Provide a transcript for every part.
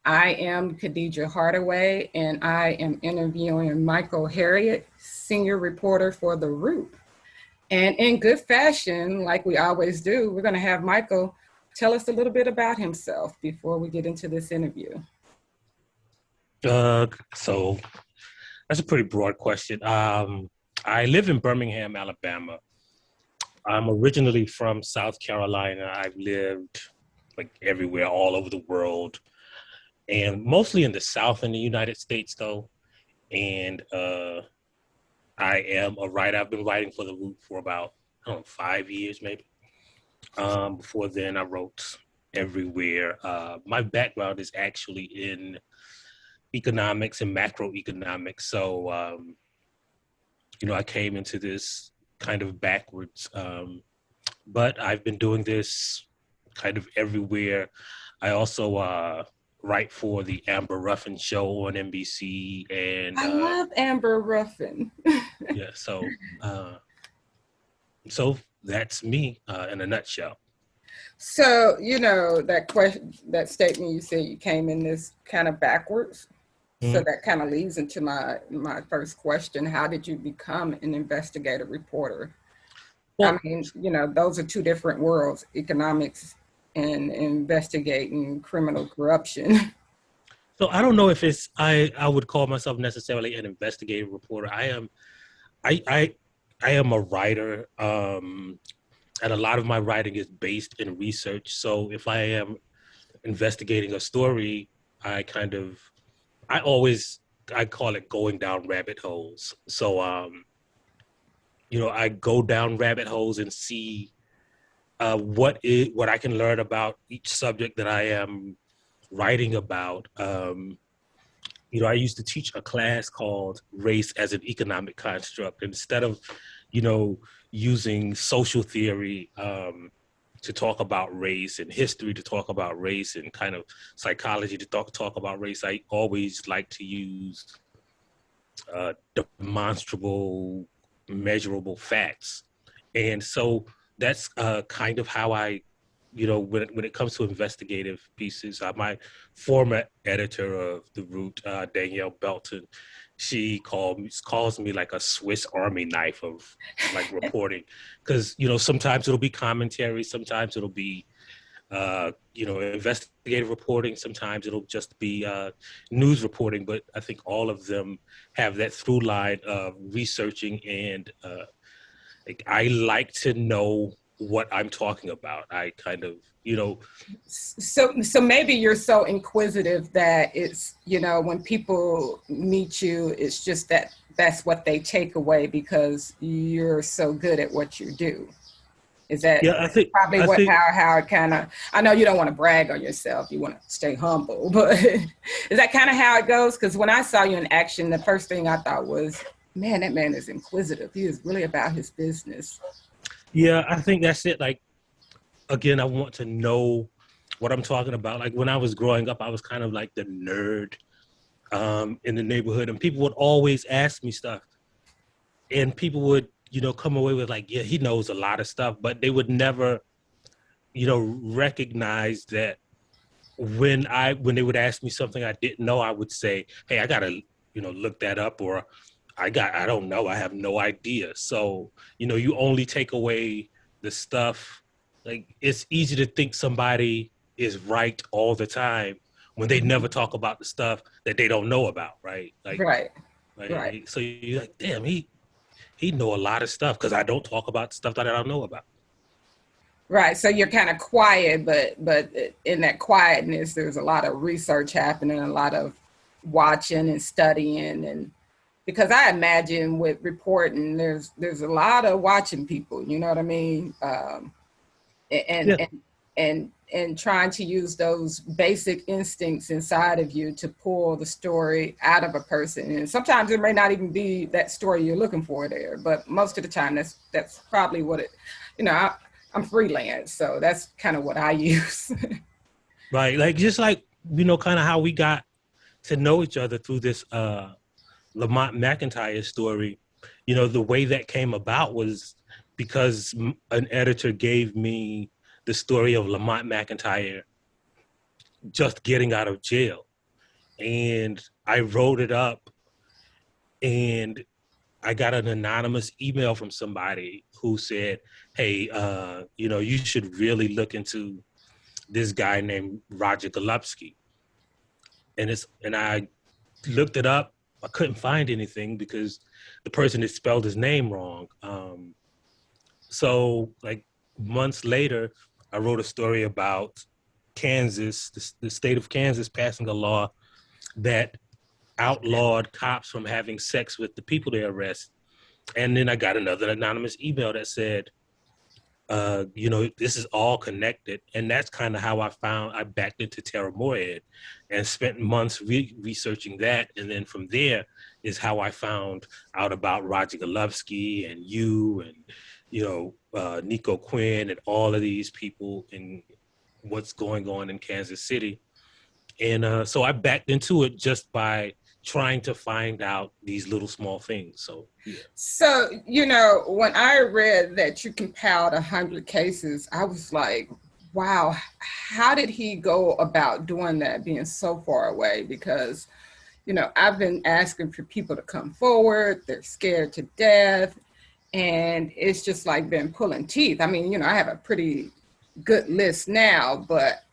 I am Khadijah Hardaway, and I am interviewing Michael Harriot, senior reporter for The Root. And in good fashion, like we always do, we're going to have Michael tell us a little bit about himself before we get into this interview. So that's a pretty broad question. I live in Birmingham, Alabama. I'm originally from South Carolina. I've lived like everywhere, all over the world, and mostly in the South in the United States, though. And I am a writer. I've been writing for The Root for about, I don't know, 5 years maybe. Before then, I wrote everywhere. My background is actually in economics and macroeconomics. So, I came into this kind of backwards. But I've been doing this kind of everywhere. I also write for the Amber Ruffin show on NBC. And I love Amber Ruffin. yeah, so that's me in a nutshell. So, that question, that statement you said you came in this kind of backwards. So that kind of leads into my first question. How did you become an investigative reporter? Well, I mean, those are two different worlds, economics and investigating criminal corruption. So I don't know if I would call myself necessarily an investigative reporter. I am a writer, and a lot of my writing is based in research. So if I am investigating a story, I call it going down rabbit holes. So, I go down rabbit holes and see what I can learn about each subject that I am writing about. I used to teach a class called Race as an Economic Construct. Instead of, using social theory to talk about race and history to talk about race and kind of psychology to talk about race, I always like to use demonstrable, measurable facts. And so that's kind of how I, when it comes to investigative pieces, my former editor of The Root, Danielle Belton, she calls me like a Swiss Army knife of like reporting, because sometimes it'll be commentary, sometimes it'll be investigative reporting, sometimes it'll just be news reporting, but I think all of them have that through line of researching, and I like to know what I'm talking about. I kind of, So maybe you're so inquisitive that it's, when people meet you, it's just that's what they take away because you're so good at what you do. Is that probably how it kind of, I know you don't want to brag on yourself, you want to stay humble, but is that kind of how it goes? Because when I saw you in action, the first thing I thought was, man, that man is inquisitive. He is really about his business. Yeah, I think that's it. Like, again, I want to know what I'm talking about. Like when I was growing up, I was kind of like the nerd in the neighborhood, and people would always ask me stuff, and people would, come away with like, yeah, he knows a lot of stuff, but they would never, recognize that when they would ask me something I didn't know, I would say, hey, I gotta, look that up, or I don't know, I have no idea. So, you only take away the stuff. Like, it's easy to think somebody is right all the time when they never talk about the stuff that they don't know about, right? Like, right. So you're like, damn, he know a lot of stuff because I don't talk about stuff that I don't know about. Right. So you're kind of quiet, but in that quietness, there's a lot of research happening, a lot of watching and studying, and because I imagine with reporting, there's a lot of watching people. You know what I mean? And trying to use those basic instincts inside of you to pull the story out of a person. And sometimes it may not even be that story you're looking for there, but most of the time that's probably what it, I'm freelance, so that's kind of what I use. Right. Like, just like, kind of how we got to know each other through this Lamont McIntyre story. The way that came about was because an editor gave me the story of Lamont McIntyre just getting out of jail. and I wrote it up, and I got an anonymous email from somebody who said, hey, you should really look into this guy named Roger Golubski. And I looked it up. I couldn't find anything because the person had spelled his name wrong. So like months later, I wrote a story about Kansas, the state of Kansas passing a law that outlawed cops from having sex with the people they arrest. And then I got another anonymous email that said, this is all connected. And that's kind of how I backed into Terra Morehead and spent months researching that. And then from there is how I found out about Roger Golubski and Nico Quinn and all of these people and what's going on in Kansas City. And so I backed into it just by trying to find out these little small things. So, yeah. So, when I read that you compiled 100 cases, I was like, wow, how did he go about doing that, being so far away? Because, I've been asking for people to come forward. They're scared to death. And it's just like been pulling teeth. I mean, I have a pretty good list now, but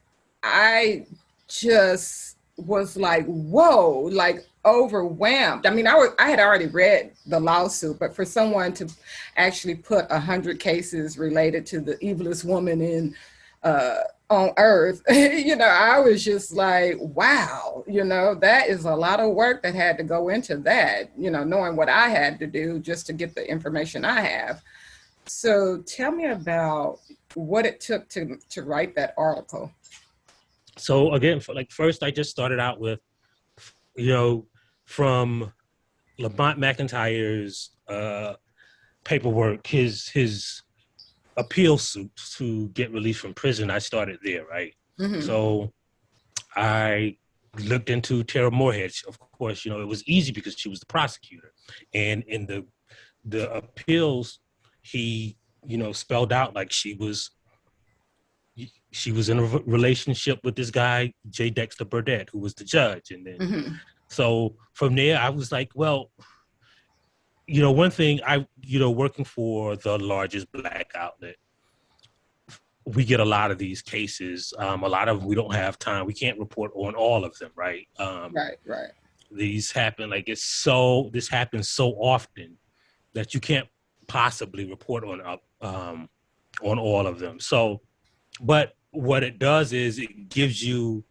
I just was like, whoa, like overwhelmed. I mean, I had already read the lawsuit, but for someone to actually put 100 cases related to the evilest woman on earth, I was just like, wow, that is a lot of work that had to go into that, knowing what I had to do just to get the information I have. So tell me about what it took to write that article. So again, first I just started out with, from Lamont McIntyre's paperwork, his appeal suit to get released from prison. I started there, right? Mm-hmm. So I looked into Terra Morehead. Of course, it was easy because she was the prosecutor. And in the appeals, he, spelled out like she was in a relationship with this guy, J. Dexter Burdett, who was the judge. And then, mm-hmm. So from there, I was like, well, one thing working for the largest Black outlet, we get a lot of these cases. A lot of them, we don't have time. We can't report on all of them, right? Right. These happen, this happens so often that you can't possibly report on all of them. So, but what it does is it gives you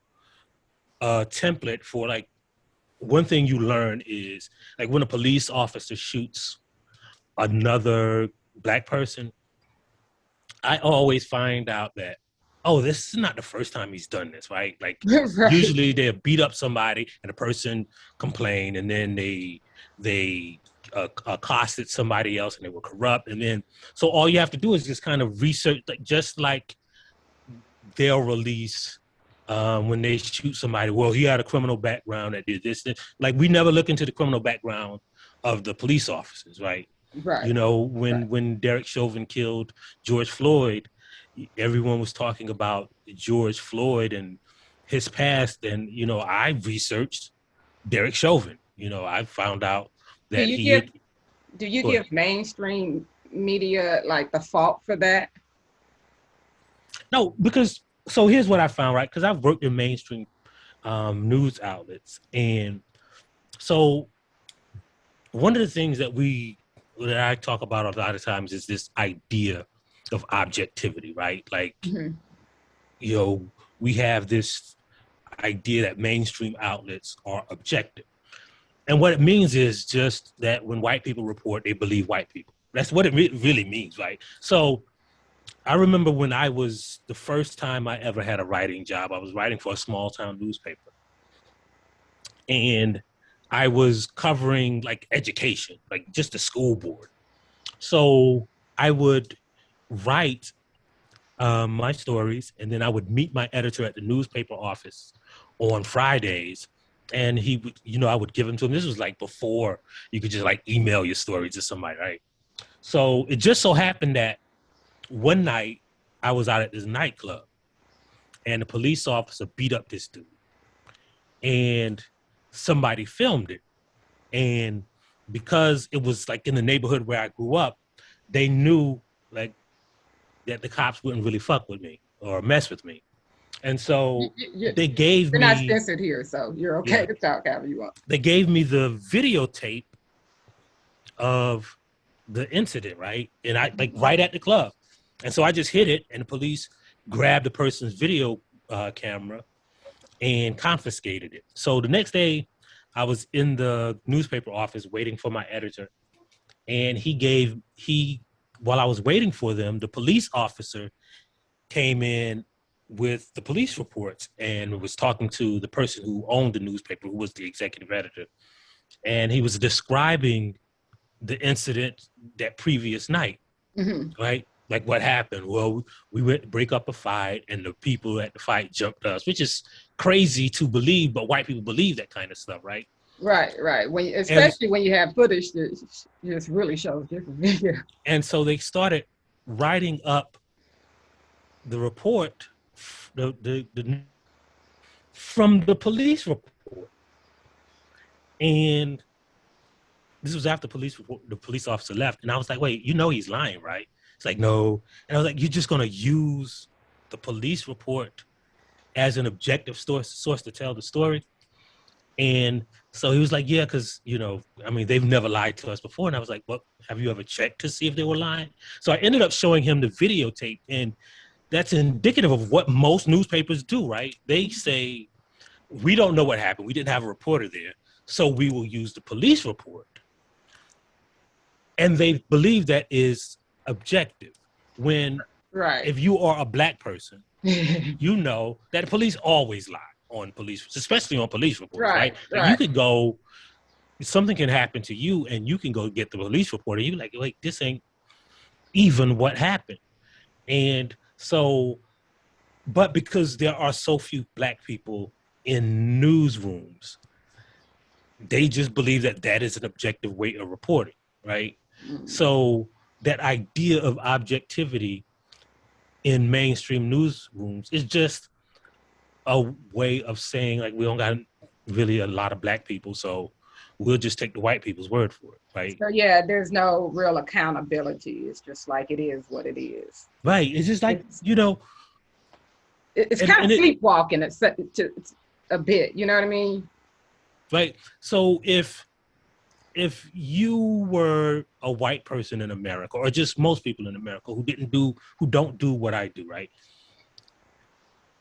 a template for one thing you learn is when a police officer shoots another Black person, I always find out that, this is not the first time he's done this, right? Right. Usually they'll beat up somebody and the person complained, and then they accosted somebody else and they were corrupt. And then, so all you have to do is just kind of research, just like they'll release when they shoot somebody, well, he had a criminal background that did this. We never look into the criminal background of the police officers, right? Right. When Derek Chauvin killed George Floyd, everyone was talking about George Floyd and his past. And, I researched Derek Chauvin. I found out that do you give mainstream media the fault for that? No, because, so here's what I found, right? Because I've worked in mainstream news outlets. And so one of the things that I talk about a lot of times is this idea of objectivity, right? Mm-hmm. We have this idea that mainstream outlets are objective. And what it means is just that when white people report, they believe white people. That's what it really means, right? So I remember when the first time I ever had a writing job, I was writing for a small town newspaper. And I was covering education, just the school board. So I would write my stories, and then I would meet my editor at the newspaper office on Fridays. And he would, I would give them to him. This was before you could just email your story to somebody, right? So it just so happened that one night I was out at this nightclub and a police officer beat up this dude. And somebody filmed it. And because it was like in the neighborhood where I grew up, they knew like that the cops wouldn't really fuck with me or mess with me. And so they gave You're not me, censored here, so you're okay yeah, to talk however you want. they gave me the videotape of the incident, right? And I like right at the club. And so I just hit it, and the police grabbed the person's video camera and confiscated it. So the next day, I was in the newspaper office waiting for my editor, and while I was waiting for them, the police officer came in with the police reports and was talking to the person who owned the newspaper, who was the executive editor, and he was describing the incident that previous night, right? Like what happened? Well, we went to break up a fight, and the people at the fight jumped us, which is crazy to believe, but white people believe that kind of stuff, right? Right. Especially when you have footage that just really shows different. Yeah. And so they started writing up the report, from the police report, and this was after the police officer left, and I was like, wait, he's lying, right? It's like, no. And I was like, you're just gonna use the police report as an objective source to tell the story? And so he was like, yeah, because they've never lied to us before. And I was like, well, have you ever checked to see if they were lying? So I ended up showing him the videotape, and that's indicative of what most newspapers do, right? They say, we don't know what happened, we didn't have a reporter there, so we will use the police report. And they believe that is objective. When, if you are a black person, you know that the police always lie on police, especially on police reports, right? Like you could go, something can happen to you, and you can go get the police report, and you're like, wait, this ain't even what happened. And so, but because there are so few black people in newsrooms, they just believe that that is an objective way of reporting, right? So that idea of objectivity in mainstream newsrooms is just a way of saying, like, we don't got really a lot of black people, so we'll just take the white people's word for it, right? So yeah, there's no real accountability. It's just like, it is what it is. Right. It's just like, it's kind of sleepwalking it's a bit, you know what I mean? Right. So if you were a white person in America, or just most people in America who don't do what I do, right?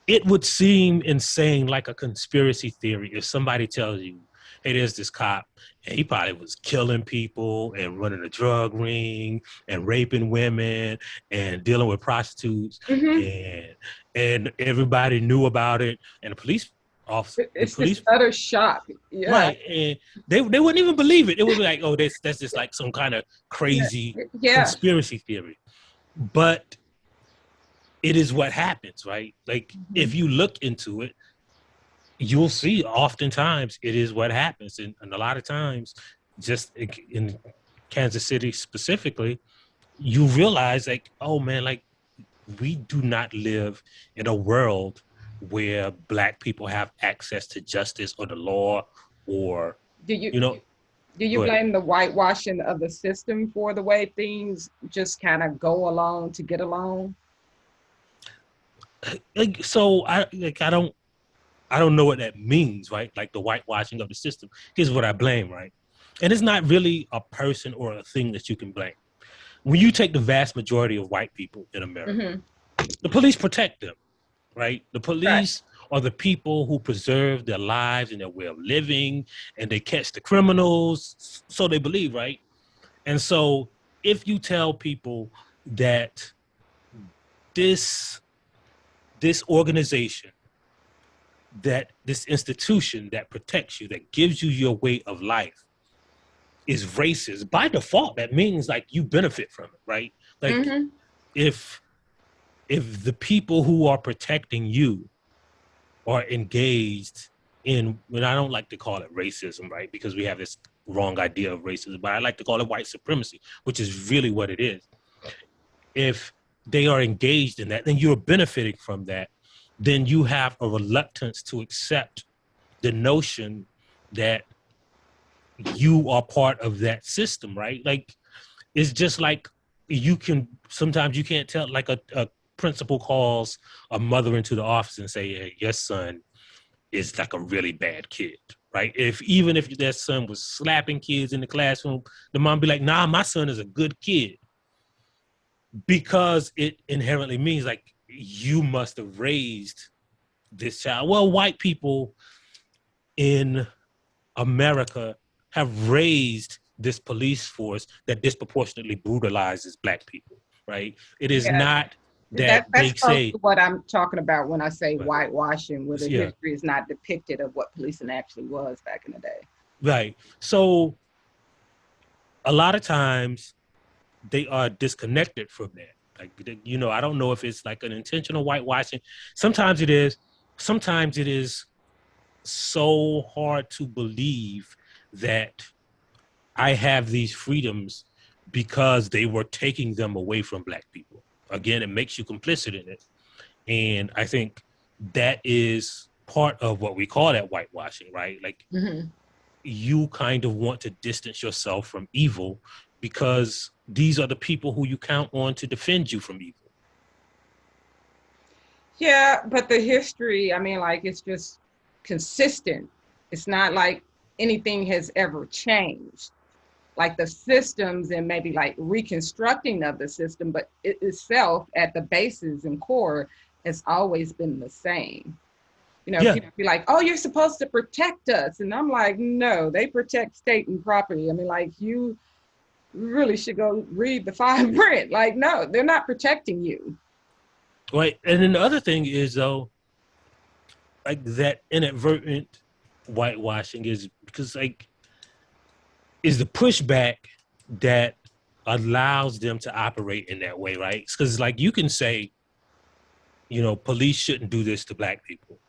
It would seem insane, like a conspiracy theory, if somebody tells you, hey, there's this cop, and he probably was killing people and running a drug ring and raping women and dealing with prostitutes, and everybody knew about it, and the police officer, it's just utter shock. Yeah. Right. And they wouldn't even believe it. It would be like, oh, that's just like some kind of crazy conspiracy theory. But it is what happens, right? Like, if you look into it, you'll see oftentimes it is what happens. And a lot of times, just in Kansas City specifically, you realize, like, oh man, like, we do not live in a world where black people have access to justice or the law, or do you blame the whitewashing of the system for the way things just kind of go along to get along? So I don't know what that means, right? Like the whitewashing of the system. Here's what I blame, right? And it's not really a person or a thing that you can blame. When you take the vast majority of white people in America, the police protect them, right? The police are the people who preserve their lives and their way of living, and they catch the criminals, so they believe, right? And so if you tell people that this organization, that this institution that protects you, that gives you your way of life, is racist, by default, that means like you benefit from it, right? Like if the people who are protecting you are engaged in, and I don't like to call it racism, right? Because we have this wrong idea of racism, but I like to call it white supremacy, which is really what it is. If they are engaged in that, then you're benefiting from that, then you have a reluctance to accept the notion that you are part of that system, right? Like, it's just like sometimes you can't tell, like a principal calls a mother into the office and say, hey, your son is like a really bad kid, right? Even if their son was slapping kids in the classroom, the mom be like, nah, my son is a good kid, because it inherently means like you must have raised this child. Well, white people in America have raised this police force that disproportionately brutalizes Black people, right? It is Yeah, not that that's they close say, to what I'm talking about when I say right, whitewashing, where the yeah, history is not depicted of what policing actually was back in the day. right. So a lot of times they are disconnected from that. Like, I don't know if it's like an intentional whitewashing. Sometimes it is. Sometimes it is so hard to believe that I have these freedoms because they were taking them away from Black people. Again, it makes you complicit in it. And I think that is part of what we call that whitewashing, right? Like, Mm-hmm. you kind of want to distance yourself from evil because these are the people who you count on to defend you from evil. Yeah, but the history, I mean, like, it's just consistent. It's not like anything has ever changed. Like the systems and maybe like reconstructing of the system, but it itself at the basis and core has always been the same. You know, Yeah, people be like, oh, you're supposed to protect us. And I'm like, no, they protect state and property. I mean, like, you really should go read the fine print. Like, no, they're not protecting you. right. And then the other thing is, though, like that inadvertent whitewashing is because, like, is the pushback that allows them to operate in that way, right? Because, like, you can say, police shouldn't do this to Black people.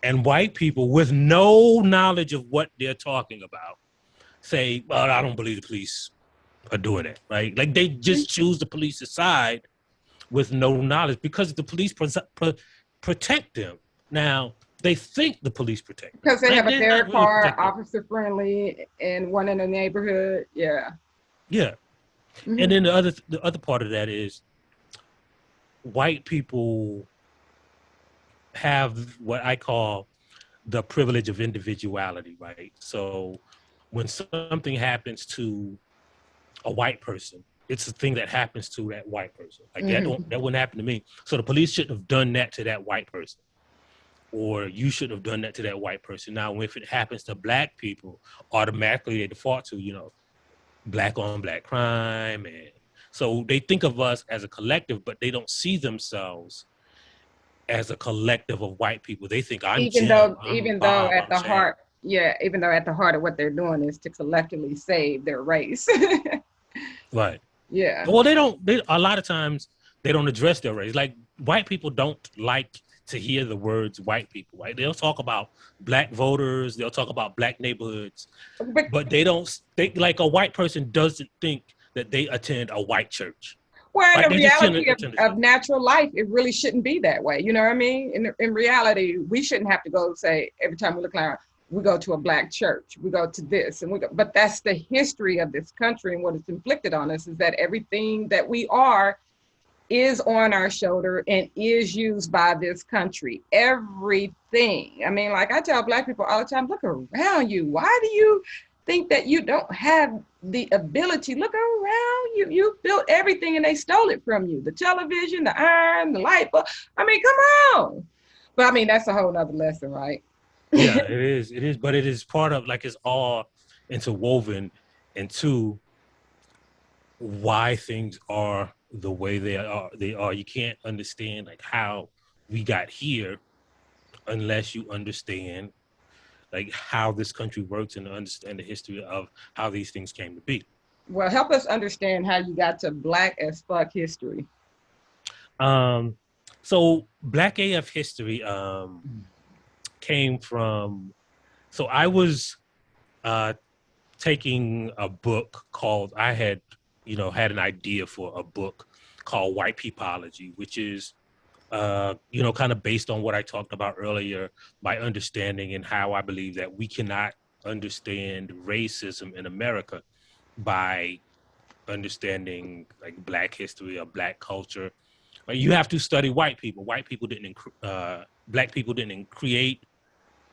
And white people with no knowledge of what they're talking about say, well, I don't believe the police are doing it, right? Like, they just choose the police's side with no knowledge because the police protect them. Now, they think the police protect them. Because they have a They're not their really car, protecting them. officer friendly, and one in the neighborhood. Yeah. Yeah. And Mm-hmm. then the other part of that is white people have what I call the privilege of individuality, right? So when something happens to a white person, it's a thing that happens to that white person. Like, Mm-hmm. that wouldn't happen to me. So the police shouldn't have done that to that white person, or you shouldn't have done that to that white person. Now, if it happens to Black people, automatically they default to, Black on Black crime. And so they think of us as a collective, but they don't see themselves as a collective of white people. They think I'm even Jim, though I'm even though Bob, at I'm the Sam. heart yeah even though at the heart of what they're doing is to collectively save their race. Right. Yeah. Well, a lot of times they don't address their race. Like, white people don't like to hear the words white people, right? They'll talk about Black voters, they'll talk about Black neighborhoods, But but like, a white person doesn't think that they attend a white church, well, in right? the They just reality attend a of church. natural life, it really shouldn't be that way. You know what I mean? In reality, we shouldn't have to go say every time we look around, we go to a Black church, we go to this, and we go. But that's the history of this country, and what it's inflicted on us is that everything that we are is on our shoulder and is used by this country. Everything. I mean, like I tell Black people all the time, look around you. Why do you think that you don't have the ability? Look around you. You built everything and they stole it from you. The television, the iron, the light bulb. I mean, come on. But I mean, that's a whole nother lesson, right? Yeah, it is. It is, but it is part of, like, it's all interwoven into why things are the way they are. You can't understand, like, how we got here unless you understand, like, how this country works and understand the history of how these things came to be. Well, help us understand how you got to Black as fuck history. Um, so Black AF history came from. So I was uh, taking a book called. I had, had an idea for a book called White Peopleology, which is kind of based on what I talked about earlier, my understanding and how I believe that we cannot understand racism in America by understanding like Black history or Black culture. Like, you have to study white people. Black people didn't create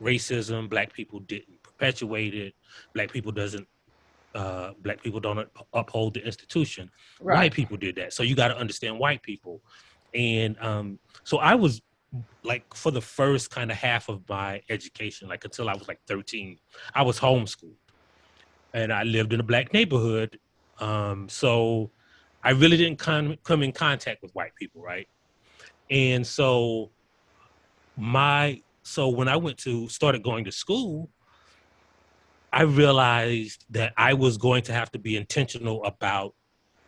racism. Black people didn't perpetuate it. Black people don't uphold the institution. Right. White people did that. So you got to understand white people. And so I was like, for the first kind of half of my education, like until I was like 13, I was homeschooled and I lived in a Black neighborhood. So I really didn't come in contact with white people, right? And so when I started going to school, I realized that I was going to have to be intentional about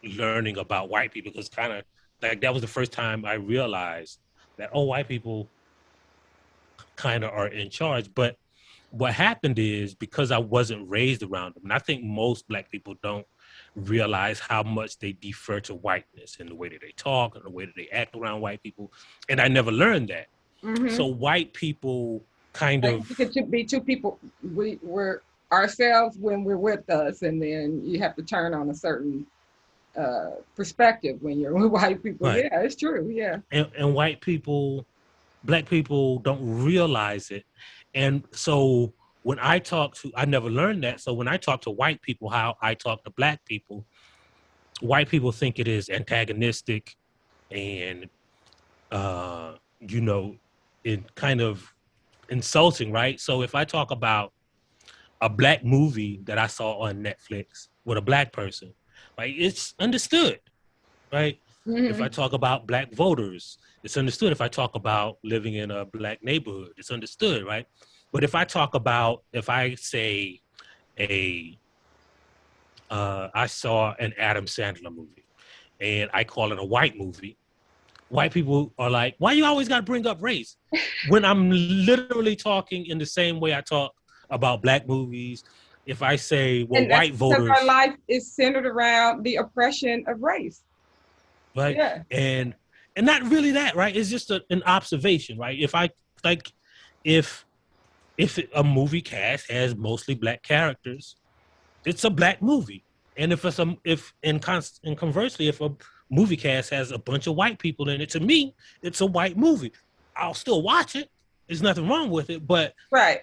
learning about white people, because kind of like that was the first time I realized that, white people kind of are in charge. But what happened is, because I wasn't raised around them, and I think most Black people don't realize how much they defer to whiteness in the way that they talk and the way that they act around white people. And I never learned that. Mm-hmm. So white people kind of... It should be two people. We're ourselves when we're with us, and then you have to turn on a certain perspective when you're with white people. Right. Yeah, it's true. Yeah. And white people, Black people don't realize it. And so when I never learned that. So when I talk to white people, how I talk to Black people, white people think it is antagonistic and, it kind of insulting, right? So if I talk about a Black movie that I saw on Netflix with a Black person, like, it's understood, right? Mm-hmm. If I talk about Black voters, it's understood. If I talk about living in a Black neighborhood, it's understood, right? But if I say I saw an Adam Sandler movie and I call it a white movie, white people are like, why you always got to bring up race? When I'm literally talking in the same way I talk about Black movies. If I say, well, white voters... Our life is centered around the oppression of race. Right? Yeah. And not really that, right? It's just an observation, right? If a movie cast has mostly Black characters, it's a Black movie. And conversely, if a movie cast has a bunch of white people in it, to me, it's a white movie. I'll still watch it. There's nothing wrong with it, but right.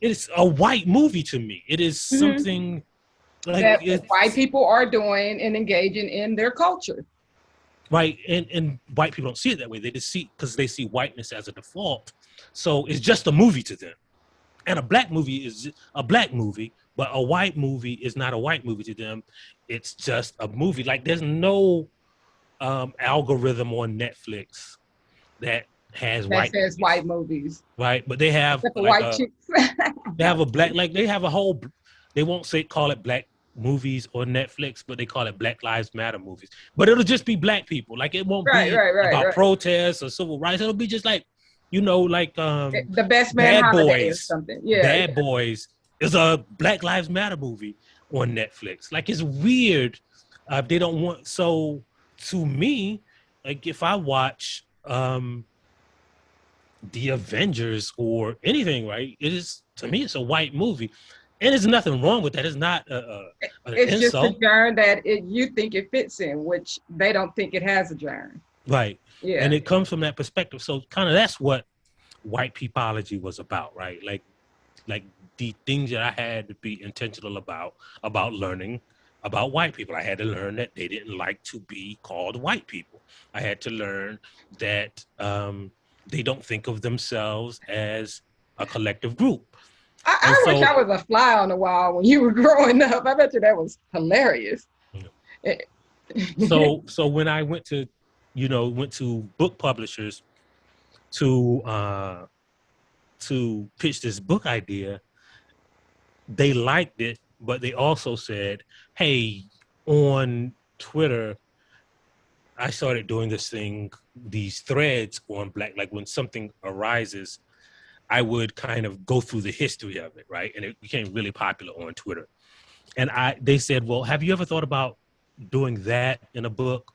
It's a white movie to me. It is something like that white people are doing and engaging in their culture. Right, and white people don't see it that way. They just because they see whiteness as a default. So it's just a movie to them. And a Black movie is a Black movie, but a white movie is not a white movie to them. It's just a movie. Like, there's no algorithm on Netflix that has white movies. Right, but they have white chicks. They have a Black, like they have a whole, they won't call it Black movies on Netflix, but they call it Black Lives Matter movies. But it'll just be Black people. Like, it won't be about protests or civil rights. It'll be just like, The Best Man Bad Holiday Boys, or something. Yeah, Bad Boys is a Black Lives Matter movie on Netflix. Like, it's weird. They don't want, so to me, like, if I watch The Avengers or anything, right? To me, it's a white movie. And there's nothing wrong with that. It's not an it's insult. Just a genre that you think it fits in, which they don't think it has a genre. Right. Yeah. And it comes from that perspective. So kind of that's what white peopleology was about, right? Like the things that I had to be intentional about learning about white people. I had to learn that they didn't like to be called white people. I had to learn that they don't think of themselves as a collective group. I wish I was a fly on the wall when you were growing up. I bet you that was hilarious. Yeah. So when I went to book publishers to pitch this book idea, they liked it, but they also said, hey, on Twitter, I started doing these threads on Black, like when something arises, I would kind of go through the history of it, right? And it became really popular on Twitter. And they said, well, have you ever thought about doing that in a book?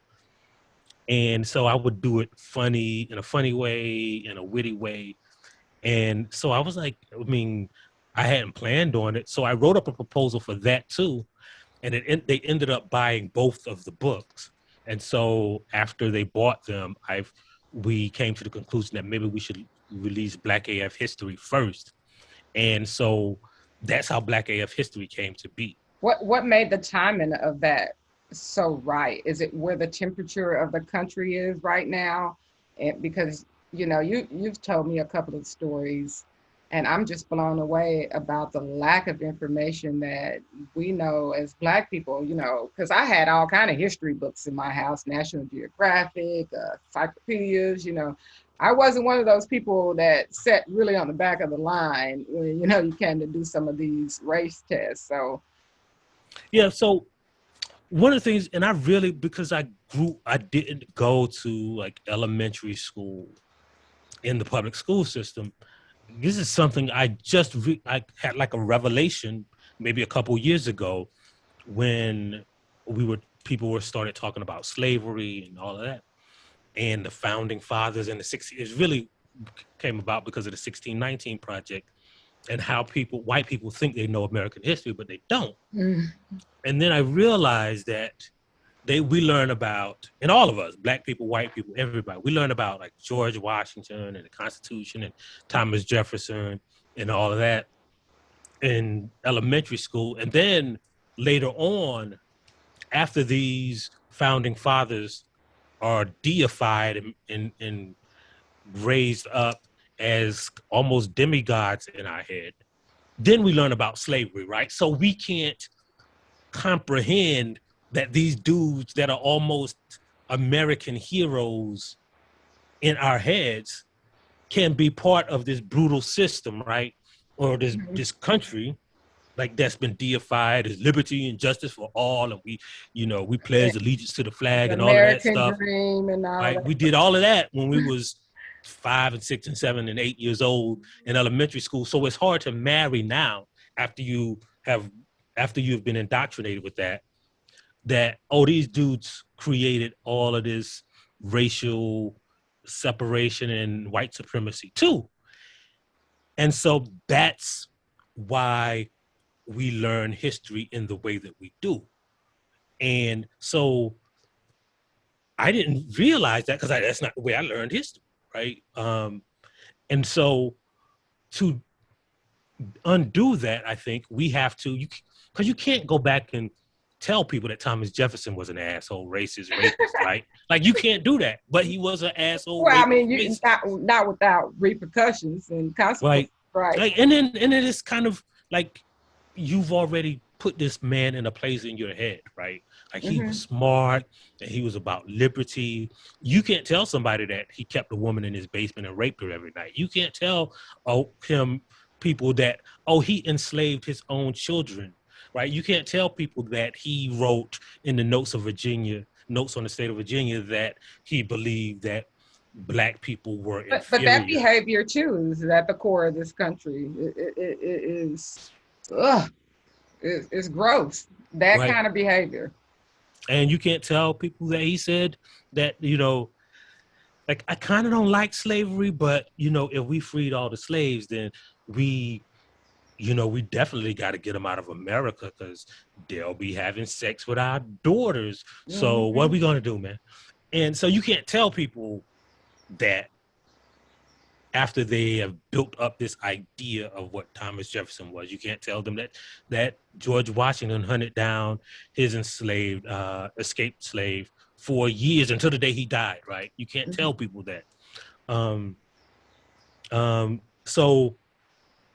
And so I would do it in a funny way, in a witty way. And so I was like, I mean, I hadn't planned on it. So I wrote up a proposal for that too. And they ended up buying both of the books. And so after they bought them, we came to the conclusion that maybe we should release Black AF History first. And so that's how Black AF History came to be. What made the timing of that so right? Is it where the temperature of the country is right now? And because you've told me a couple of stories, and I'm just blown away about the lack of information that we know as Black people. Because I had all kind of history books in my house, National Geographic, encyclopedias. I wasn't one of those people that sat really on the back of the line when you came to do some of these race tests. So yeah, so one of the things, and because I didn't go to like elementary school in the public school system. This is something I had like a revelation maybe a couple years ago when people were started talking about slavery and all of that. And the founding fathers in the 60s, it really came about because of the 1619 Project and how white people think they know American history, but they don't. Mm. And then I realized that we learn about, and all of us, Black people, white people, everybody, we learn about like George Washington and the Constitution and Thomas Jefferson and all of that in elementary school. And then later on, after these founding fathers are deified and raised up as almost demigods in our head, then we learn about slavery, right? So we can't comprehend that these dudes that are almost American heroes in our heads can be part of this brutal system, right? Or this country like that's been deified as liberty and justice for all, and we pledge allegiance to the flag and all of that stuff. Dream and all right? That. We did all of that when we was 5 and 6 and 7 and 8 years old in elementary school. So it's hard to marry now after you've been indoctrinated with that these dudes created all of this racial separation and white supremacy too. And so that's why we learn history in the way that we do. And so I didn't realize that because that's not the way I learned history, right? And so to undo that, I think we have to, because you can't go back and tell people that Thomas Jefferson was an asshole, racist, right? Like you can't do that, but he was an asshole. Well, I mean, not without repercussions and consequences, right? Like, and then it's kind of like you've already put this man in a place in your head, right? Like he was smart and he was about liberty. You can't tell somebody that he kept a woman in his basement and raped her every night. You can't tell people that he enslaved his own children. Right, you can't tell people that he wrote in the notes on the state of Virginia, that he believed that Black people were inferior. But that behavior too is at the core of this country. It is, it's gross. That right. Kind of behavior. And you can't tell people that he said that, like, I kind of don't like slavery, but if we freed all the slaves, then we definitely got to get them out of America because they'll be having sex with our daughters. So what are we going to do, man? And so you can't tell people that after they have built up this idea of what Thomas Jefferson was. You can't tell them that George Washington hunted down his escaped slave for years until the day he died, right? You can't tell people that. So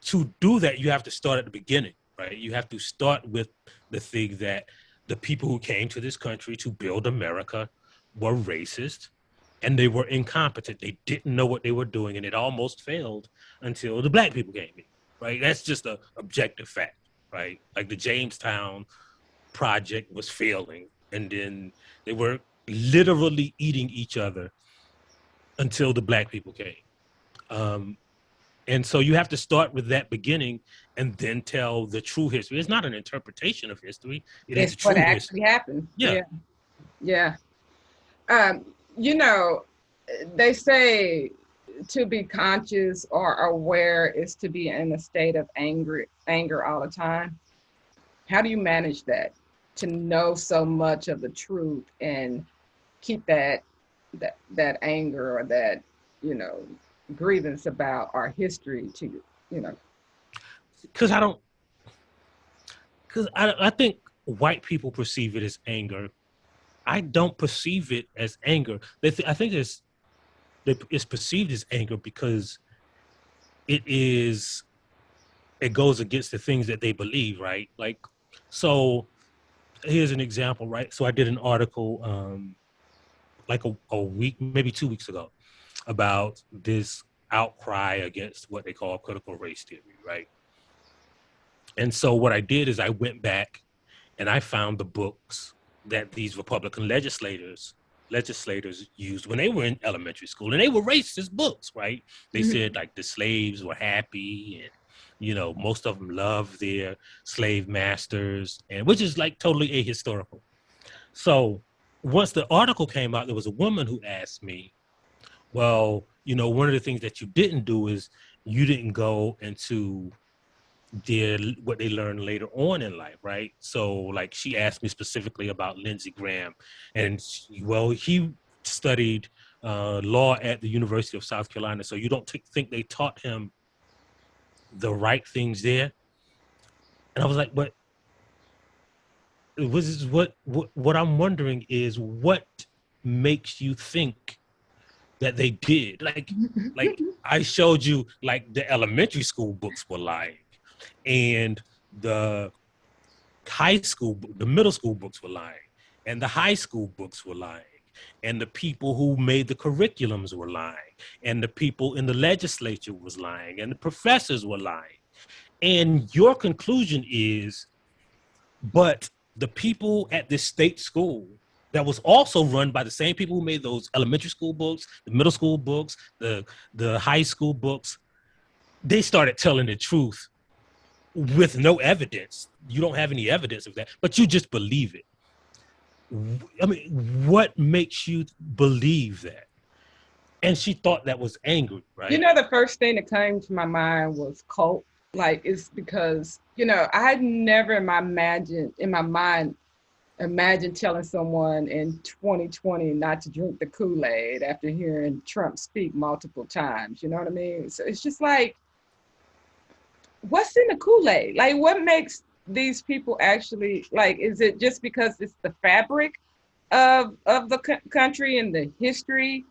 to do that, you have to start at the beginning, right? You have to start with the thing that the people who came to this country to build America were racist and they were incompetent. They didn't know what they were doing, and it almost failed until the Black people came in, right? That's just an objective fact, right? Like the Jamestown Project was failing, and then they were literally eating each other until the Black people came. And so you have to start with that beginning and then tell the true history. It's not an interpretation of history. It's what actually happened. Yeah. You know, they say to be conscious or aware is to be in a state of anger all the time. How do you manage that? To know so much of the truth and keep that anger or that, you know, grievance about our history to, you know. Because I think white people perceive it as anger. I don't perceive it as anger. I think it's perceived as anger because it goes against the things that they believe, right? Like, so here's an example, right? So I did an article like a week, maybe 2 weeks ago, about this outcry against what they call critical race theory, right? And so what I did is I went back and I found the books that these Republican legislators used when they were in elementary school, and they were racist books, right? They said like the slaves were happy, and you know, most of them loved their slave masters, and which is like totally ahistorical. So once the article came out, there was a woman who asked me, well, you know, one of the things that you didn't do is you didn't go into what they learned later on in life, right? So like she asked me specifically about Lindsey Graham, and well, he studied law at the University of South Carolina, so you don't think they taught him the right things there? And I was like, but what I'm wondering is what makes you think that they did? Like I showed you, like the elementary school books were lying, and the the middle school books were lying, and the high school books were lying, and the people who made the curriculums were lying, and the people in the legislature was lying, and the professors were lying. And your conclusion is, but the people at this state school that was also run by the same people who made those elementary school books, the middle school books, the high school books, they started telling the truth with no evidence. You don't have any evidence of that, but you just believe it. I mean, what makes you believe that? And she thought that was angry, right? You know, the first thing that came to my mind was cult. Like, it's because, you know, I had never in my mind imagined telling someone in 2020 not to drink the Kool-Aid after hearing Trump speak multiple times. You know what I mean? So it's just like, what's in the Kool-Aid? Like, what makes these people actually, like, is it just because it's the fabric of the country and the history?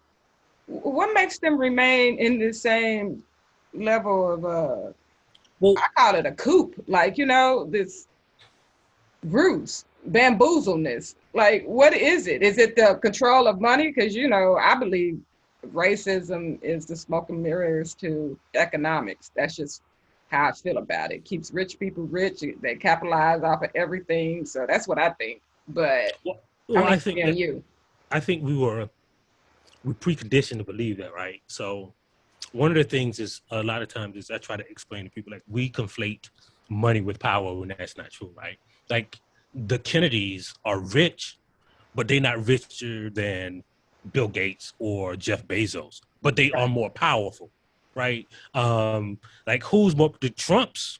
What makes them remain in the same level of well, I call it a coup, like, you know, this ruse, bamboozleness. Like, what is it? Is it the control of money? Because, you know, I believe racism is the smoke and mirrors to economics. That's just how I feel about it. Keeps rich people rich. They capitalize off of everything. So that's what I think. But I think we're preconditioned to believe that, right? So one of the things is a lot of times is I try to explain to people, like, we conflate money with power when that's not true, right? Like the Kennedys are rich, but they're not richer than Bill Gates or Jeff Bezos, but they are more powerful, right? Like who's more, the Trumps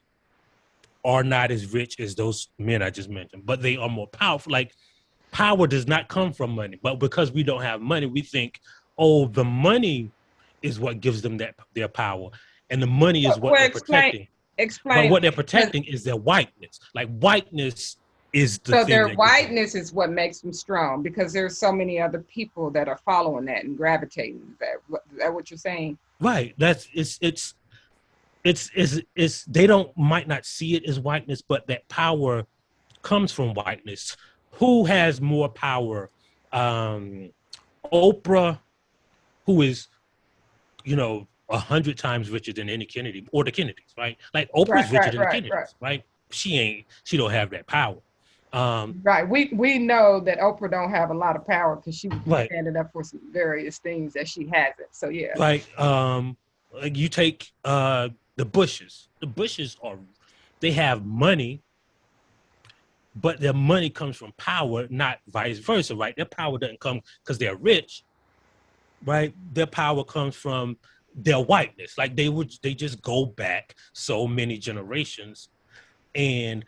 are not as rich as those men I just mentioned, but they are more powerful. Like power does not come from money, but because we don't have money, we think, oh, the money is what gives them their power, and the money is what they're protecting. But what they're protecting is their whiteness. Like whiteness is the thing. So their whiteness is what makes them strong, because there's so many other people that are following that and gravitating to that. Is that what you're saying? Right. It's they might not see it as whiteness, but that power comes from whiteness. Who has more power? Oprah, who is, you know, 100 times richer than any Kennedy, or the Kennedys, right? Like Oprah's richer than the Kennedys, right? She don't have that power. Right. We know that Oprah don't have a lot of power because she was standing up for some various things that she hasn't. So yeah. Like you take the Bushes. The Bushes they have money, but their money comes from power, not vice versa, right? Their power doesn't come because they're rich. right? Their power comes from their whiteness. Like they just go back so many generations, and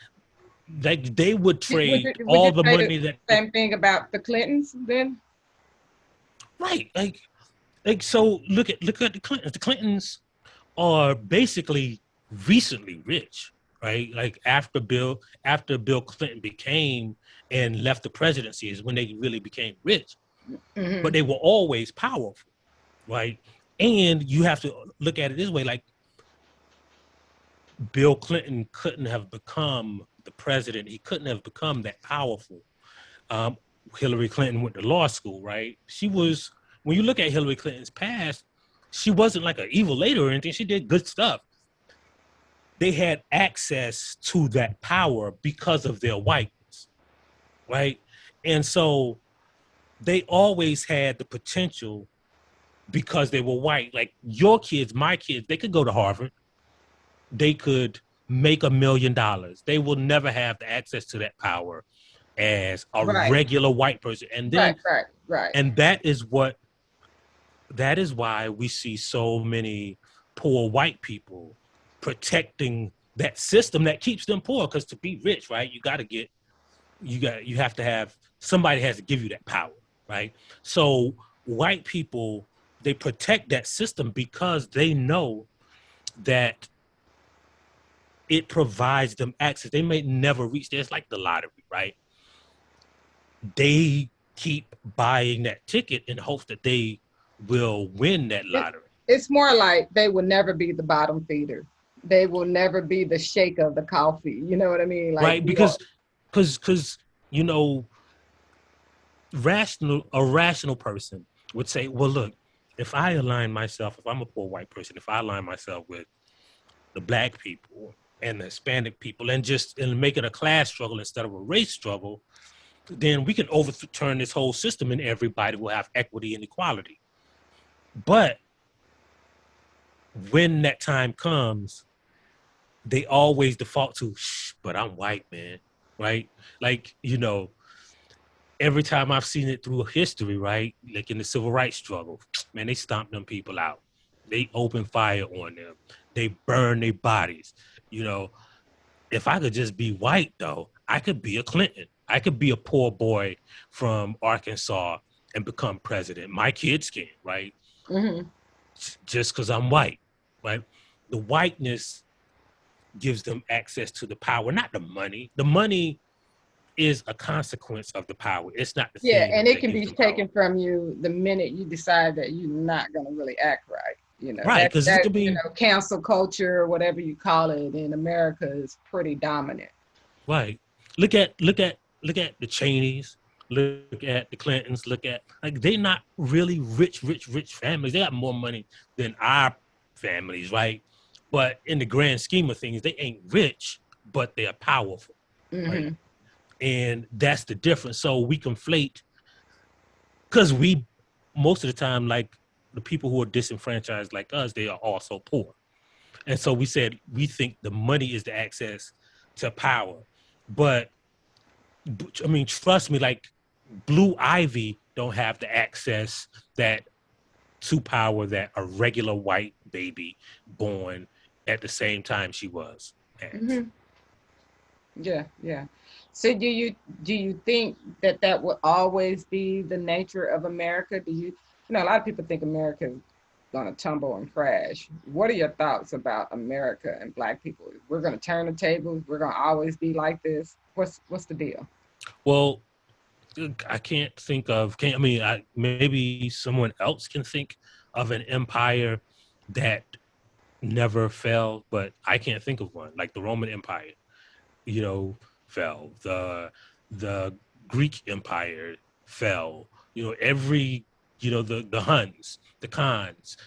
like they would Would trade you, would all you the say the money that same thing about the Clintons then? right, like so look at the Clintons. The Clintons are basically recently rich, right? Like after Bill Clinton became and left the presidency is when they really became rich. But they were always powerful, right? And you have to look at it this way, like Bill Clinton couldn't have become the president. He couldn't have become that powerful. Um, Hillary Clinton went to law school, right? She was, when you look at Hillary Clinton's past, she wasn't like an evil lady or anything. She did good stuff. They had access to that power because of their whiteness, right? And so they always had the potential because they were white. Like your kids, my kids, they could go to Harvard. They could make $1 million. They will never have the access to that power as a Right, regular white person. And right, then, right, right. and that is why we see so many poor white people protecting that system that keeps them poor. Because to be rich, right, you have to have, somebody has to give you that power, right? So white people, they protect that system because they know that it provides them access. They may never reach there. It's like the lottery, right? They keep buying that ticket in hopes that they will win that lottery. It's more like they will never be the bottom feeder. They will never be the shake of the coffee. You know what I mean? Like Right? we are. Because you know, a rational person would say, well, look, if I'm a poor white person, if I align myself with the black people and the Hispanic people and make it a class struggle instead of a race struggle, then we can overturn this whole system and everybody will have equity and equality. But when that time comes, they always default to, but I'm white, man, right? Like, every time I've seen it through history, right? Like in the civil rights struggle, man, they stomped them people out. They opened fire on them. They burned their bodies. If I could just be white, though, I could be a Clinton. I could be a poor boy from Arkansas and become president. My kids can, right? Mm-hmm. Just because I'm white, right? The whiteness gives them access to the power, not the money. The money is a consequence of the power. It's not the Yeah, thing and it that can gives be them power. taken from you the minute you decide that you're not going to really act right. Right, because it could be Cancel culture or whatever you call it in America is pretty dominant. right. Look at the Cheneys, look at the Clintons, like they're not really rich families. They got more money than our families, right? But in the grand scheme of things, they ain't rich, but they're powerful, right? Mm-hmm. And that's the difference. So we conflate, because we, most of the time, like the people who are disenfranchised like us, they are also poor. And so we said, we think the money is the access to power. But I mean, trust me, like Blue Ivy don't have the access that to power that a regular white baby born at the same time she was has. Mm-hmm. Yeah, yeah. So do you think that will always be the nature of America? A lot of people think America is gonna tumble and crash. What are your thoughts about America and Black people? We're gonna turn the tables. We're gonna always be like this. What's the deal? Well, I can't think of. Maybe someone else can think of an empire that never fell, but I can't think of one. Like the Roman Empire, fell. The Greek Empire fell. Every the Huns, the Khans,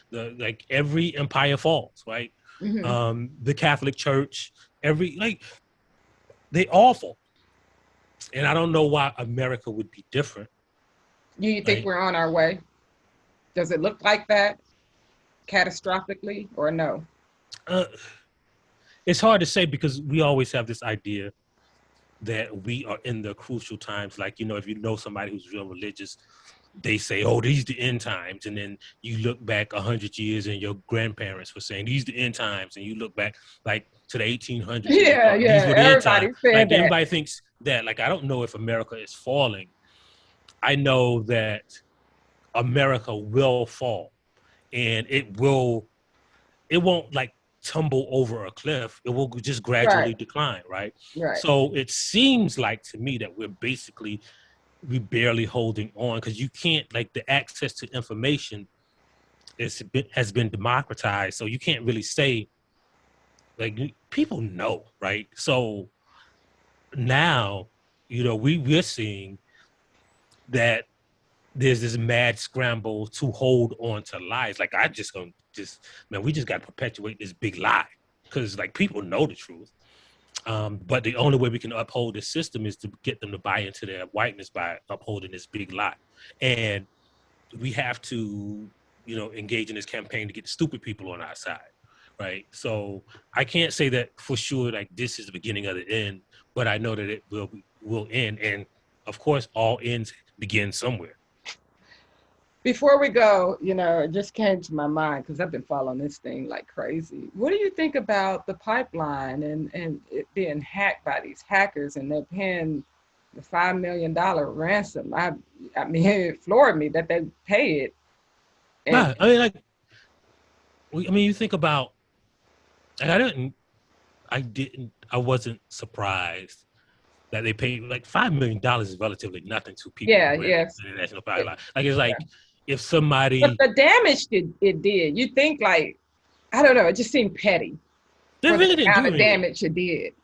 every empire falls, right? Hmm. The Catholic Church, they all fall. And I don't know why America would be different. Do you think Right? we're on our way? Does it look like that catastrophically or no? Uh, it's hard to say because we always have this idea that we are in the crucial times. Like, if you know somebody who's real religious, they say, oh, these the end times. And then you look back 100 years and your grandparents were saying, these the end times. And you look back like to the 1800s and they Yeah, thought these yeah. were the end times. Everybody said Like that. everybody thinks that, like, I don't know if America is falling. I know that America will fall and it won't like tumble over a cliff. It will just gradually Right, decline, right? right. So it seems like to me that we barely holding on because you can't, like, the access to information has been democratized. So you can't really say, like, people know, right? So now, we're seeing that there's this mad scramble to hold on to lies. Like, we just got to perpetuate this big lie because, like, people know the truth. But the only way we can uphold this system is to get them to buy into their whiteness by upholding this big lie. And we have to, engage in this campaign to get the stupid people on our side, right? So I can't say that for sure, like, this is the beginning of the end, but I know that it will end. And of course, all ends begin somewhere. Before we go, it just came to my mind because I've been following this thing like crazy. What do you think about the pipeline and it being hacked by these hackers and they're paying the $5 million ransom? I mean, it floored me that they pay it. Yeah, you think about, like, I wasn't surprised that they paid, like, $5 million is relatively nothing to people Yeah, who ran yes. the international pipeline. Like, it's like, Yeah. if somebody, But the damage it did, you think, like, I don't know, it just seemed petty they for the really didn't amount do of anything. damage it did.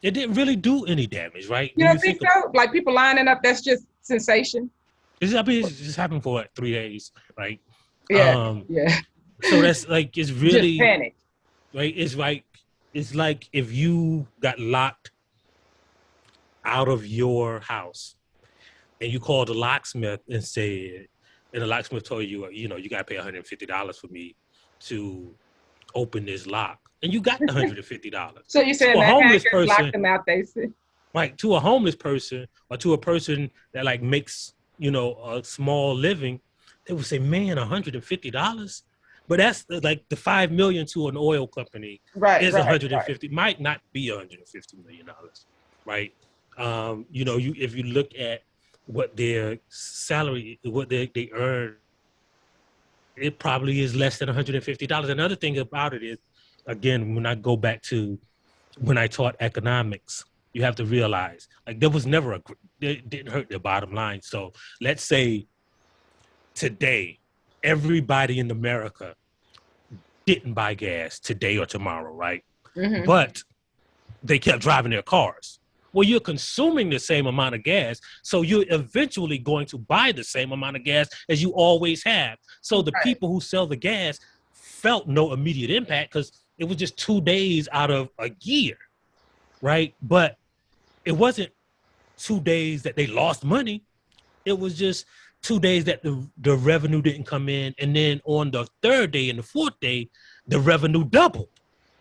It didn't really do any damage, right? You When don't you think think of, so? Like people lining up, that's just sensation. it's just happened for what, 3 days, right? Yeah, yeah. So that's like, it's Just really, panic. right? It's like if you got locked out of your house and you called the locksmith and the locksmith told you, you got to pay $150 for me to open this lock, and you got the $150 So you're to saying a the homeless hackers person, locked them out, they said? right? To a homeless person or to a person that, like, makes, a small living, they would say, man, $150. But that's like the 5 million to an oil company Right, is right, right. 150, might not be $150 million, right? If you look at what their salary, what they earn, it probably is less than $150. Another thing about it is, again, when I go back to when I taught economics, you have to realize, like, there was never it didn't hurt their bottom line. So let's say today, everybody in America didn't buy gas today or tomorrow, right? Mm-hmm. But they kept driving their cars. Well, you're consuming the same amount of gas, so you're eventually going to buy the same amount of gas as you always have. So the Right. people who sell the gas felt no immediate impact because it was just 2 days out of a year, right? But it wasn't 2 days that they lost money. It was just 2 days that the revenue didn't come in. And then on the third day and the fourth day, the revenue doubled.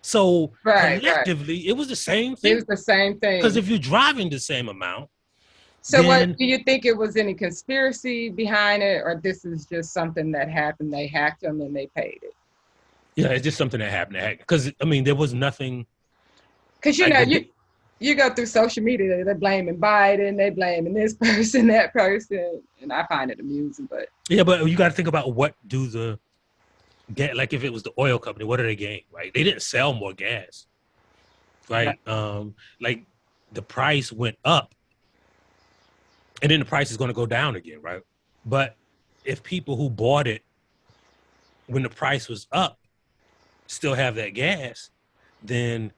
So Right, right. collectively, it was the same It thing. was the same Because thing. if you're driving the same amount, So what then, do you think, it was any conspiracy behind it, or this is just something that happened? They hacked them and they paid it? yeah, it's just something that happened. Because, there was nothing Because like that. you go through social media, they're blaming Biden, they blaming this person, that person, and I find it amusing. But Yeah, but you got to think about what do the get, like, if it was the oil company, what do they gain, right? They didn't sell more gas, right? Like, the price went up and then the price is going to go down again, right? But if people who bought it when the price was up still have that gas, then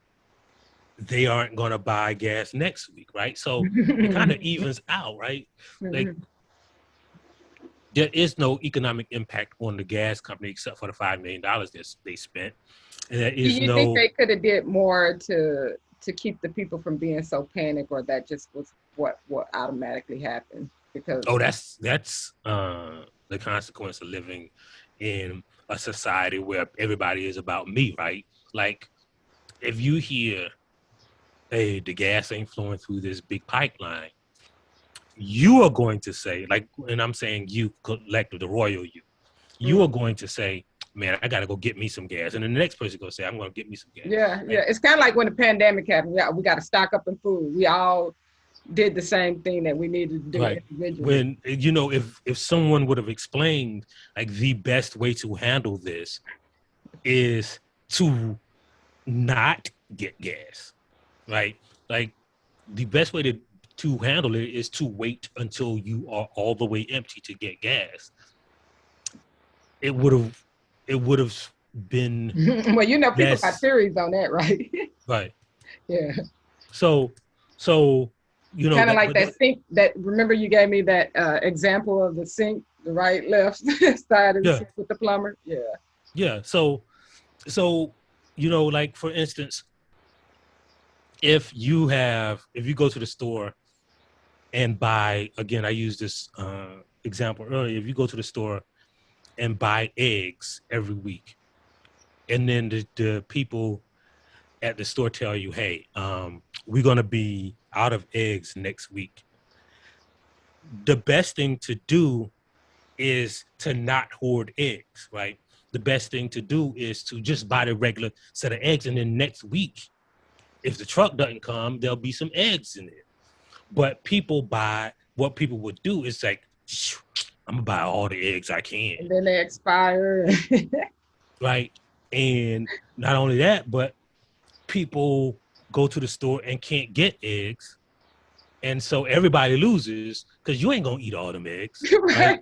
they aren't going to buy gas next week, right? So it kind of evens out, right? Like, there is no economic impact on the gas company except for the $5 million that they spent. And there do is you think no, they could have did more to keep the people from being so panicked, or that just was what automatically happened? Because that's the consequence of living in a society where everybody is about me, right? Like, if you hear, hey, the gas ain't flowing through this big pipeline, you are going to say, like, and I'm saying you, collective, the royal you are going to say, man, I got to go get me some gas. And then the next person going to say, I'm going to get me some gas. Yeah. It's kind of like when the pandemic happened. We got to stock up in food. We all did the same thing that we needed to do individually. When, if someone would have explained, like, the best way to handle this is to not get gas, right? Like, the best way to handle it is to wait until you are all the way empty to get gas. It would have been well, people got theories on that, right? Right. Yeah. So kind of like that sink. That, remember you gave me that example of the sink, the right, left side of the sink with the plumber. Yeah. Yeah. So like, for instance, if you go to the store and buy, again, I used this example earlier. If you go to the store and buy eggs every week, and then the people at the store tell you, hey, we're going to be out of eggs next week. The best thing to do is to not hoard eggs, right? The best thing to do is to just buy the regular set of eggs, and then next week, if the truck doesn't come, there'll be some eggs in it. But what people would do is like, I'm gonna buy all the eggs I can. And then they expire. Right. And not only that, but people go to the store and can't get eggs. And so everybody loses because you ain't gonna eat all them eggs. Right.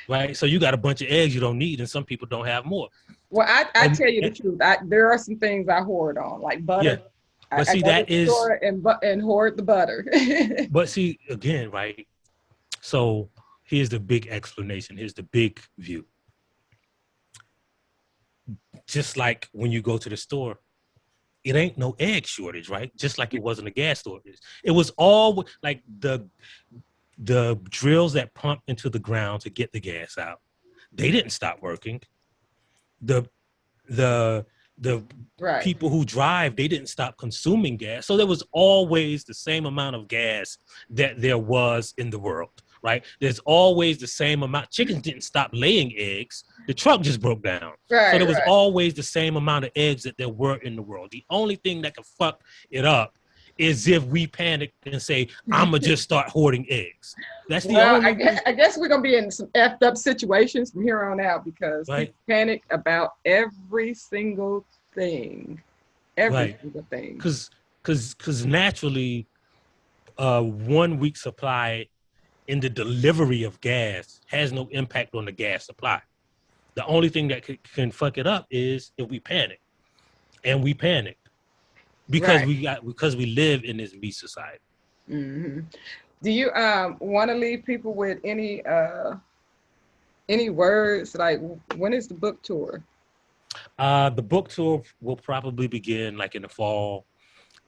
Right. So you got a bunch of eggs you don't need, and some people don't have more. Well, I tell you the truth. There are some things I hoard on, like butter. Yeah. But see, I go to the store and hoard the butter. But see, again, right? So here's the big explanation. Here's the big view. Just like when you go to the store, it ain't no egg shortage, right? Just like it was in the gas store. It was all like the drills that pump into the ground to get the gas out. They didn't stop working. The right. people who drive, they didn't stop consuming gas. So there was always the same amount of gas that there was in the world, right? There's always the same amount. Chickens didn't stop laying eggs. The truck just broke down. Right, so there was always the same amount of eggs that there were in the world. The only thing that can fuck it up is if we panic and say, I'm going to just start hoarding eggs. That's the only thing. I guess we're going to be in some effed up situations from here on out because we panic about every single thing. Every single thing. Because naturally, 1 week supply in the delivery of gas has no impact on the gas supply. The only thing that can fuck it up is if we panic. And we panic. Because we live in this beast society. Mm-hmm. Do you want to leave people with any words? Like, when is the book tour? The book tour will probably begin like in the fall,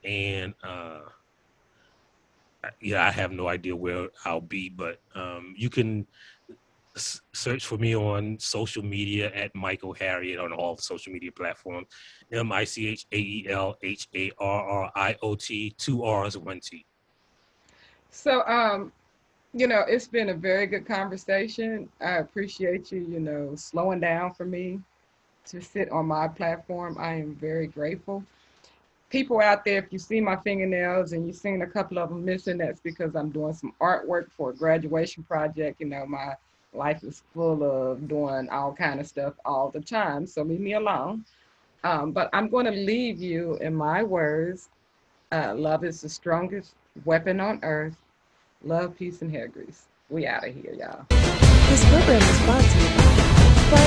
and I have no idea where I'll be, but you can search for me on social media at Michael Harriot on all the social media platforms. MichaelHarriot, 2 R's, 1 T. So, it's been a very good conversation. I appreciate you, slowing down for me to sit on my platform. I am very grateful. People out there, if you see my fingernails and you've seen a couple of them missing, that's because I'm doing some artwork for a graduation project. My life is full of doing all kind of stuff all the time, so leave me alone. But I'm going to leave you in my words. Love is the strongest weapon on earth. Love, peace, and hair grease. We out of here, y'all. This program is brought to you by